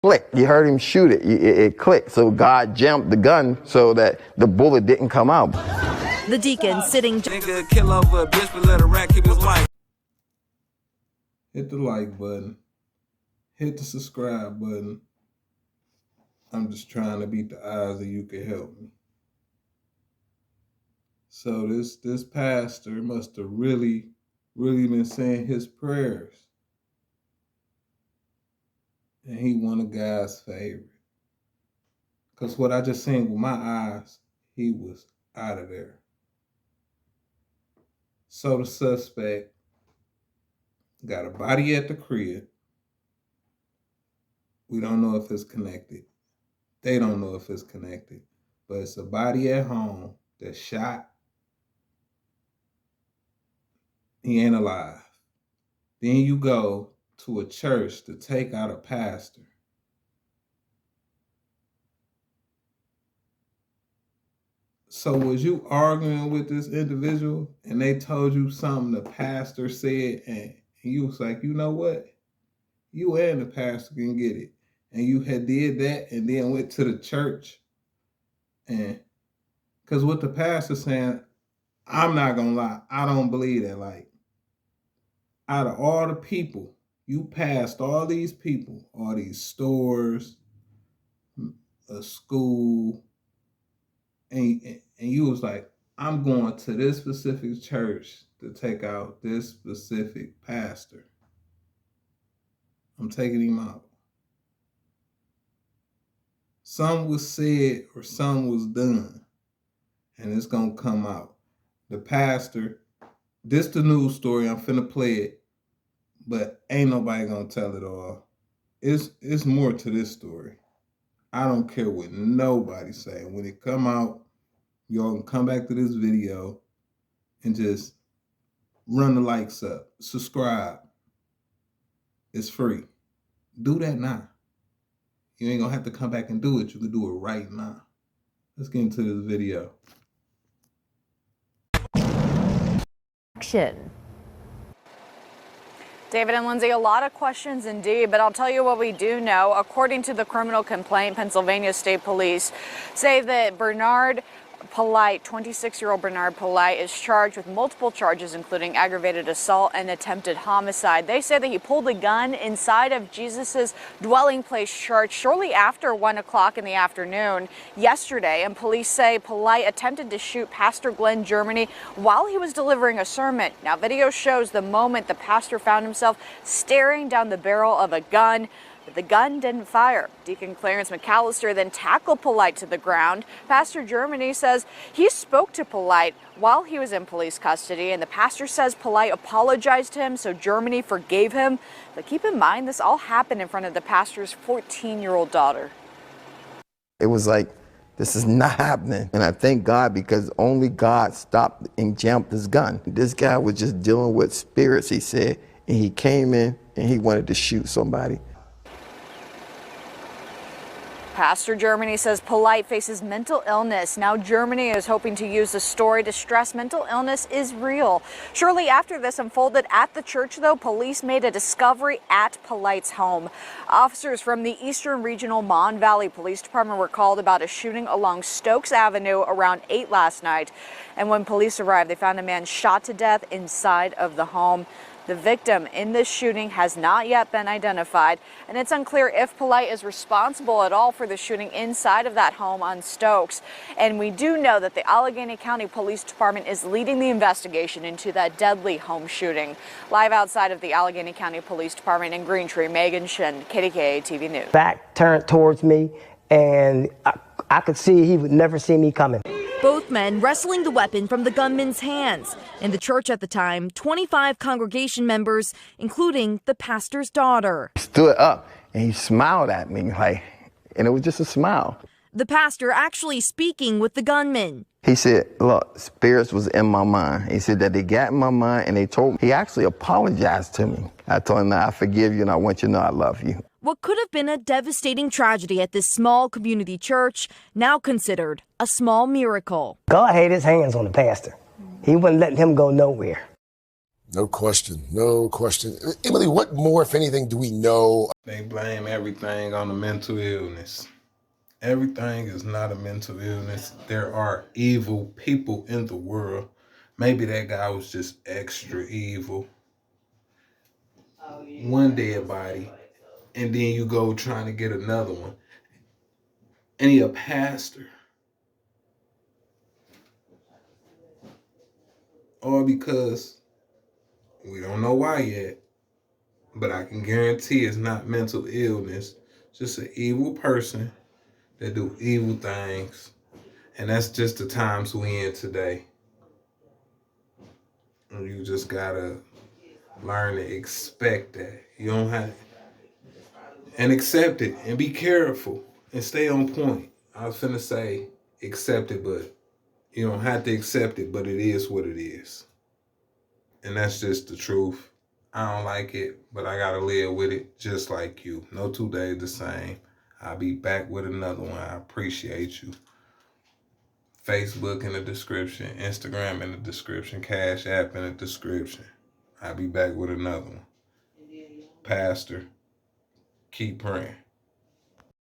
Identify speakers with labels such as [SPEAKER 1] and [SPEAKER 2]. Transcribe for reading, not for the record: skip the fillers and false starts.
[SPEAKER 1] click. You heard him shoot it. It clicked. So God jammed the gun so that the bullet didn't come out.
[SPEAKER 2] The deacon sitting.
[SPEAKER 3] Nigga kill over a bitch, but let a rat keep his life.
[SPEAKER 4] Hit the like button. Hit the subscribe button. I'm just trying to beat the odds that you can help me. So this pastor must have really been saying his prayers. And he won a guy's favorite. Because what I just seen with my eyes, he was out of there. So the suspect got a body at the crib. We don't know if it's connected. They don't know if it's connected. But it's a body at home that's shot. He ain't alive. Then you go to a church to take out a pastor. So was you arguing with this individual and they told you something the pastor said and you was like, you know what? You and the pastor can get it. And you had did that and then went to the church. And because what the pastor saying, I'm not going to lie, I don't believe that. Like, out of all the people, you passed all these people, all these stores, a school, and you was like, I'm going to this specific church to take out this specific pastor. I'm taking him out. Some was said or some was done, and it's going to come out. The pastor, this the news story, I'm finna play it, but ain't nobody gonna tell it all. It's more to this story. I don't care what nobody say. When it come out, y'all can come back to this video and just run the likes up. Subscribe. It's free. Do that now. You ain't gonna have to come back and do it. You can do it right now. Let's get into this video.
[SPEAKER 5] David and Lindsay, a lot of questions indeed, but I'll tell you what we do know. According to the criminal complaint, Pennsylvania State Police say that Bernard Polite, 26-year-old Bernard Polite, is charged with multiple charges, including aggravated assault and attempted homicide. They say that he pulled a gun inside of Jesus's dwelling place church shortly after 1 o'clock in the afternoon yesterday, and police say Polite attempted to shoot Pastor Glenn Germany while he was delivering a sermon. Now, video shows the moment the pastor found himself staring down the barrel of a gun. But the gun didn't fire. Deacon Clarence McAllister then tackled Polite to the ground. Pastor Germany says he spoke to Polite while he was in police custody, and the pastor says Polite apologized to him, so Germany forgave him. But keep in mind, this all happened in front of the pastor's 14-year-old daughter.
[SPEAKER 1] It was like, this is not happening. And I thank God because only God stopped and jammed his gun. This guy was just dealing with spirits, he said, and he came in and he wanted to shoot somebody.
[SPEAKER 5] Pastor Germany says Polite faces mental illness. Now Germany is hoping to use the story to stress mental illness is real. Shortly after this unfolded at the church, though, police made a discovery at Polite's home. Officers from the Eastern Regional Mon Valley Police Department were called about a shooting along Stokes Avenue around 8 last night. And when police arrived, they found a man shot to death inside of the home. The victim in this shooting has not yet been identified, and it's unclear if Polite is responsible at all for the shooting inside of that home on Stokes. And we do know that the Allegheny County Police Department is leading the investigation into that deadly home shooting. Live outside of the Allegheny County Police Department in Greentree, Megan Shin, KDKA TV News.
[SPEAKER 6] Back turned towards me, and I could see he would never see me coming.
[SPEAKER 2] Both men wrestling the weapon from the gunman's hands. In the church at the time, 25 congregation members, including the pastor's daughter.
[SPEAKER 1] He stood up and he smiled at me, and it was just a smile.
[SPEAKER 2] The pastor actually speaking with the gunman.
[SPEAKER 1] He said, look, spirits was in my mind. He said that they got in my mind and they told me. He actually apologized to me. I told him that I forgive you and I want you to know I love you.
[SPEAKER 2] What could have been a devastating tragedy at this small community church, now considered a small miracle.
[SPEAKER 6] God had his hands on the pastor. He wasn't letting him go nowhere.
[SPEAKER 7] No question. No question. Emily, what more, if anything, do we know?
[SPEAKER 4] They blame everything on the mental illness. Everything is not a mental illness. There are evil people in the world. Maybe that guy was just extra evil. One dead body, and then you go trying to get another one. And he a pastor. All because we don't know why yet, but I can guarantee it's not mental illness. Just an evil person that do evil things. And that's just the times we in today. And you just gotta learn to expect that. You don't have to, and accept it and be careful and stay on point. I was finna say accept it, but you don't have to accept it, but it is what it is. And that's just the truth. I don't like it, but I gotta live with it just like you. No 2 days the same. I'll be back with another one. I appreciate you. Facebook in the description, Instagram in the description, Cash App in the description. I'll be back with another one. Pastor, keep praying.